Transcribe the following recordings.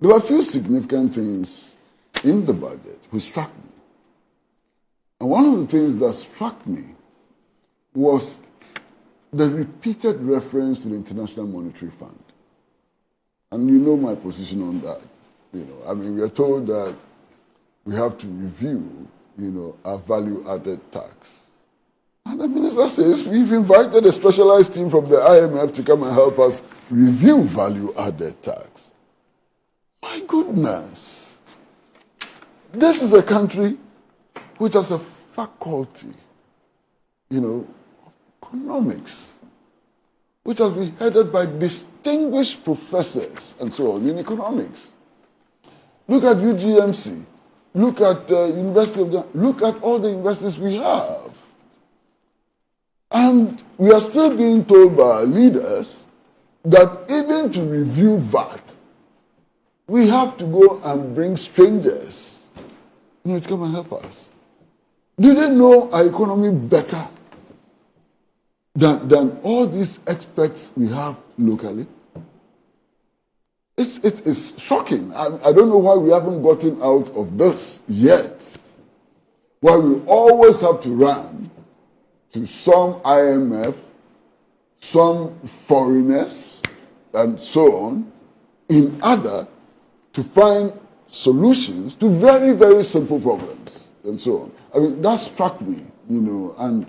There were a few significant things in the budget which struck me. And one of the things that struck me was the repeated reference to the International Monetary Fund. And you know my position on that. We are told that we have to review, our value-added tax. And the minister says, we've invited a specialized team from the IMF to come and help us review value-added tax. My goodness. This is a country which has a faculty, economics, which has been headed by distinguished professors and so on in economics. Look at UGMC. Look at University of Ghana. Look at all the universities we have. And we are still being told by our leaders that even to review VAT, we have to go and bring strangers, to come and help us. Do they know our economy better than all these experts we have locally? It's shocking. I don't know why we haven't gotten out of this yet. Why we always have to run to some IMF, some foreigners, and so on, in order to find solutions to very, very simple problems, and so on. That struck me, and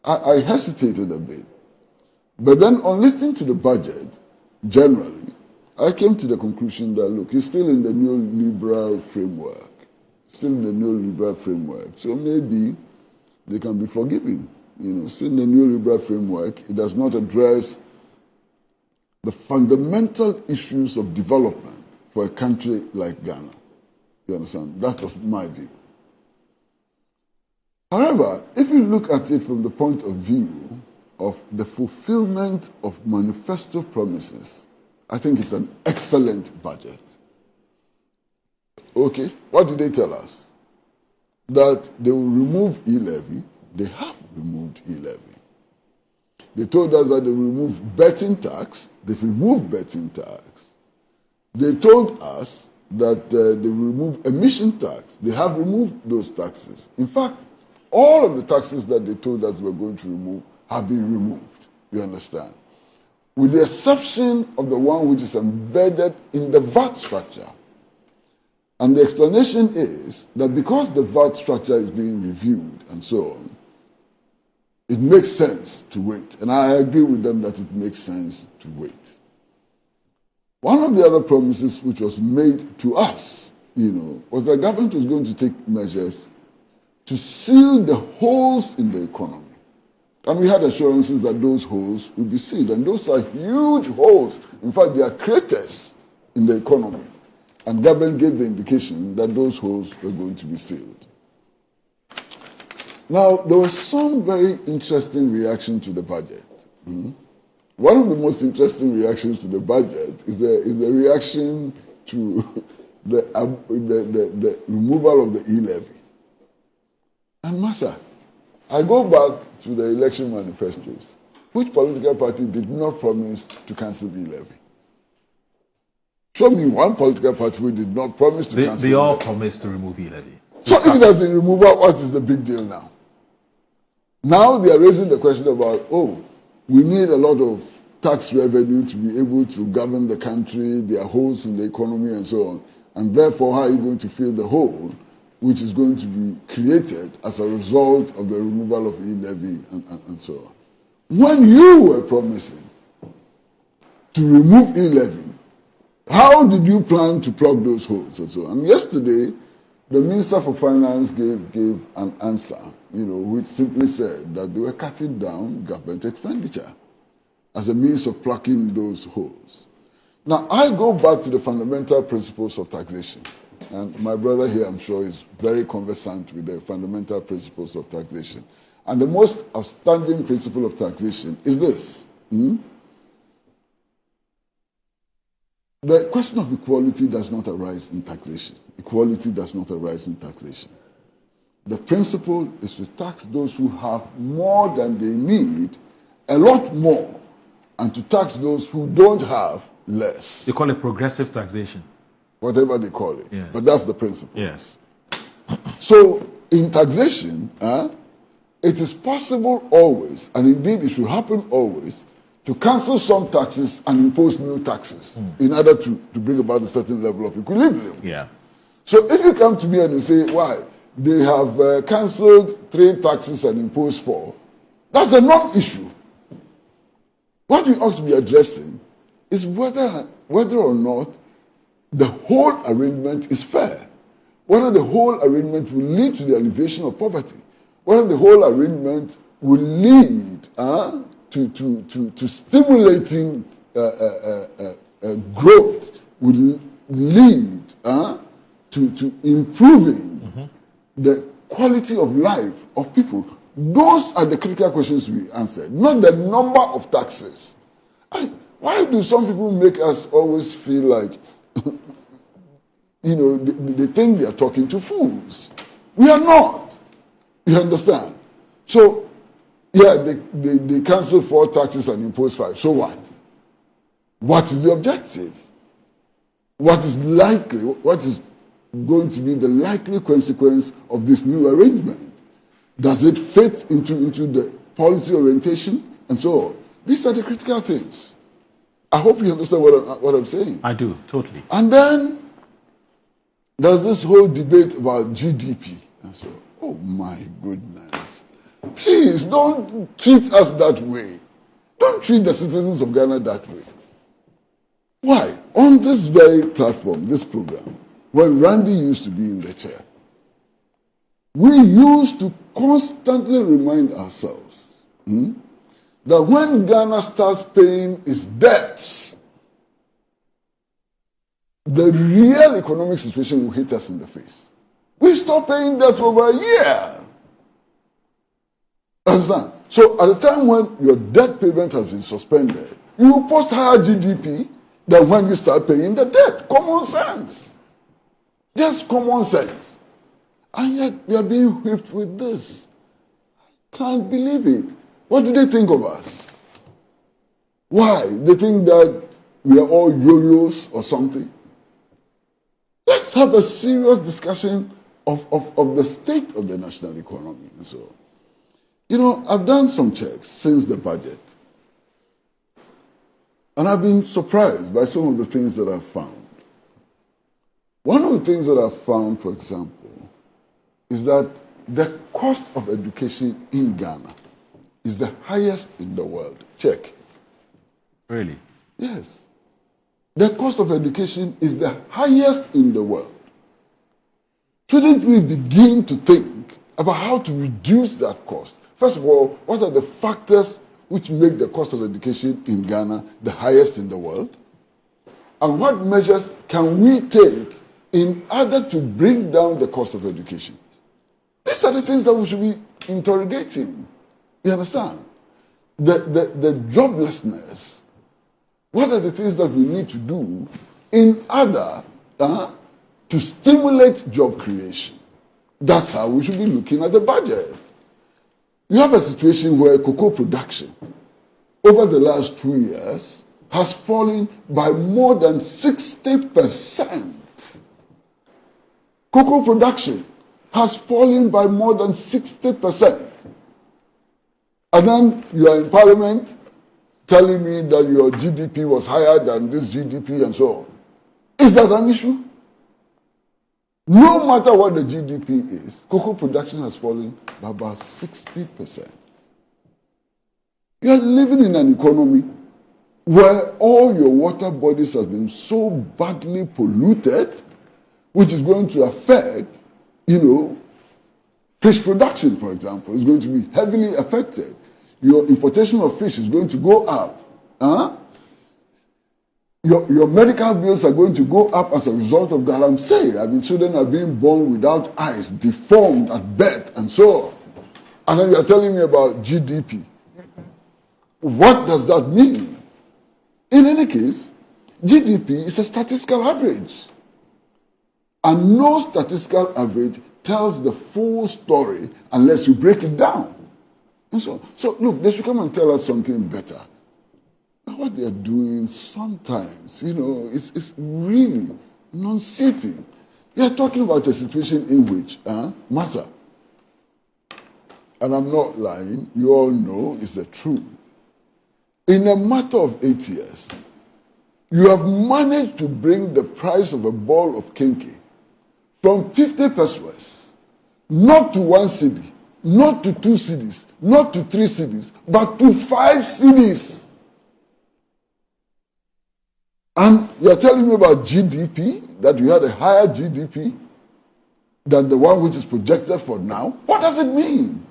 I hesitated a bit. But then on listening to the budget, generally, I came to the conclusion that, look, it's still in the neoliberal framework. So maybe they can be forgiven. Still in the neoliberal framework, it does not address the fundamental issues of development for a country like Ghana. You understand? That was my view. However, if you look at it from the point of view of the fulfillment of manifesto promises, I think it's an excellent budget. Okay, what did they tell us? That they will remove e-levy. They have removed e-levy. They told us that they will remove betting tax. They've removed betting tax. They told us that they will remove emission tax. They have removed those taxes. In fact, all of the taxes that they told us we're going to remove have been removed. You understand? With the exception of the one which is embedded in the VAT structure. And the explanation is that because the VAT structure is being reviewed and so on, it makes sense to wait. And I agree with them that it makes sense to wait. One of the other promises which was made to us, was that the government was going to take measures to seal the holes in the economy. And we had assurances that those holes would be sealed. And those are huge holes. In fact, they are craters in the economy. And government gave the indication that those holes were going to be sealed. Now, there was some very interesting reaction to the budget. One of the most interesting reactions to the budget is the reaction to the removal of the e-levy. And Masha, I go back to the election manifestos. Which political party did not promise to cancel the e-levy? Show me one political party who did not promise to cancel. They all promised to remove e-levy. So if it has been removed, what is the big deal now? Now they are raising the question about, we need a lot of tax revenue to be able to govern the country, there are holes in the economy and so on. And therefore, how are you going to fill the hole which is going to be created as a result of the removal of e-levy and so on? When you were promising to remove e-levy, how did you plan to plug those holes and so on? And yesterday, the Minister for Finance gave an answer, which simply said that they were cutting down government expenditure as a means of plugging those holes. Now, I go back to the fundamental principles of taxation. And my brother here, I'm sure, is very conversant with the fundamental principles of taxation. And the most outstanding principle of taxation is this. The question of equality does not arise in taxation. Equality does not arise in taxation. The principle is to tax those who have more than they need, a lot more, and to tax those who don't have less. They call it progressive taxation. whatever they call it. Yes. But that's the principle. Yes. So in taxation, it is possible always, and indeed it should happen always, to cancel some taxes and impose new taxes in order to bring about a certain level of equilibrium. Yeah. So if you come to me and you say, why? They have cancelled 3 taxes and imposed 4, that's a non-issue. What we ought to be addressing is whether or not the whole arrangement is fair, whether the whole arrangement will lead to the alleviation of poverty, whether the whole arrangement will lead to stimulating growth, will lead to improving the quality of life of people. Those are the critical questions we answered, not the number of taxes. Why do some people make us always feel like, they think they are talking to fools? We are not. You understand? So, yeah, they cancel 4 taxes and impose 5. So what? What is the objective? What is likely? What is going to be the likely consequence of this new arrangement? Does it fit into the policy orientation and so on? These are the critical things. I hope you understand what I'm saying. I do, totally. And then there's this whole debate about GDP. And so, oh my goodness. Please don't treat us that way. Don't treat the citizens of Ghana that way. Why? On this very platform, this program, when Randy used to be in the chair, we used to constantly remind ourselves that when Ghana starts paying its debts, the real economic situation will hit us in the face. We stopped paying debts for over a year. Understand? So at the time when your debt payment has been suspended, you will post higher GDP than when you start paying the debt. Common sense. Just common sense. And yet we are being whipped with this. I can't believe it. What do they think of us? Why? They think that we are all yo-yos or something? Let's have a serious discussion of the state of the national economy and so on. You know, I've done some checks since the budget. And I've been surprised by some of the things that I've found. One of the things that I've found, for example, is that the cost of education in Ghana is the highest in the world. Check. Really? Yes. The cost of education is the highest in the world. Shouldn't we begin to think about how to reduce that cost? First of all, what are the factors which make the cost of education in Ghana the highest in the world? And what measures can we take in order to bring down the cost of education? These are the things that we should be interrogating. You understand? The joblessness. What are the things that we need to do in order to stimulate job creation? That's how we should be looking at the budget. You have a situation where cocoa production over the last 2 years has fallen by more than 60%. Cocoa production has fallen by more than 60%. And then you are in parliament telling me that your GDP was higher than this GDP and so on. Is that an issue? No matter what the GDP is, cocoa production has fallen by about 60%. You are living in an economy where all your water bodies have been so badly polluted, which is going to affect, fish production, for example, is going to be heavily affected. Your importation of fish is going to go up. Your medical bills are going to go up as a result of galamsey. I mean, children are being born without eyes, deformed at birth, and so on. And then you are telling me about GDP. What does that mean? In any case, GDP is a statistical average. And no statistical average tells the full story unless you break it down. And so look, they should come and tell us something better. What they are doing sometimes, it's really non-sitting. You are talking about a situation in which, Massa, and I'm not lying, you all know it's the truth. In a matter of 8 years, you have managed to bring the price of a ball of kenke from 50 pesos, not to 1 cedi, not to 2 cedis, not to 3 cedis, but to 5 cedis. And you're telling me about GDP, that you had a higher GDP than the one which is projected for now? What does it mean?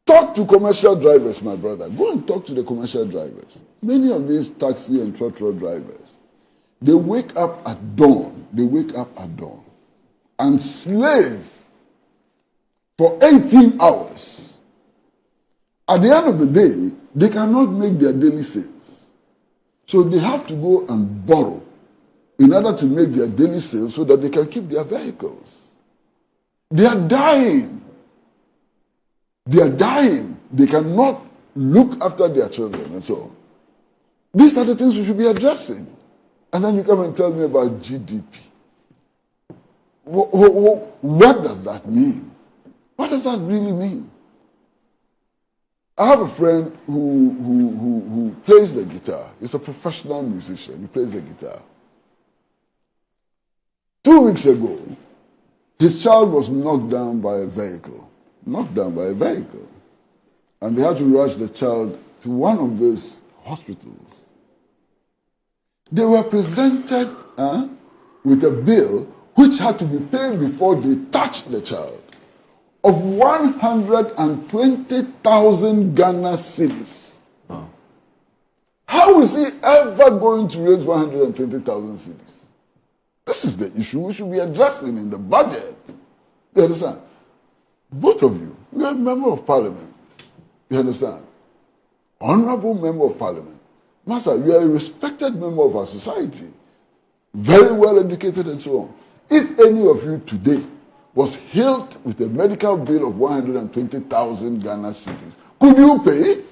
Talk to commercial drivers, my brother. Go and talk to the commercial drivers. Many of these taxi and trotro drivers, they wake up at dawn. They wake up at dawn and slave for 18 hours. At the end of the day, they cannot make their daily sales. So they have to go and borrow in order to make their daily sales so that they can keep their vehicles. They are dying. They are dying. They cannot look after their children and so on. These are the things we should be addressing. And then you come and tell me about GDP. What does that mean? What does that really mean? I have a friend who plays the guitar. He's a professional musician. He plays the guitar. 2 weeks ago, his child was knocked down by a vehicle. Knocked down by a vehicle. And they had to rush the child to one of those hospitals. They were presented with a bill which had to be paid before they touched the child, of 120,000 Ghana cedis. Wow. How is he ever going to raise 120,000 cedis? This is the issue we should be addressing in the budget. You understand? Both of you, you are a member of parliament. You understand? Honorable member of parliament. Master, you are a respected member of our society. Very well educated and so on. If any of you today was hit with a medical bill of 120,000 Ghana cedis, could you pay?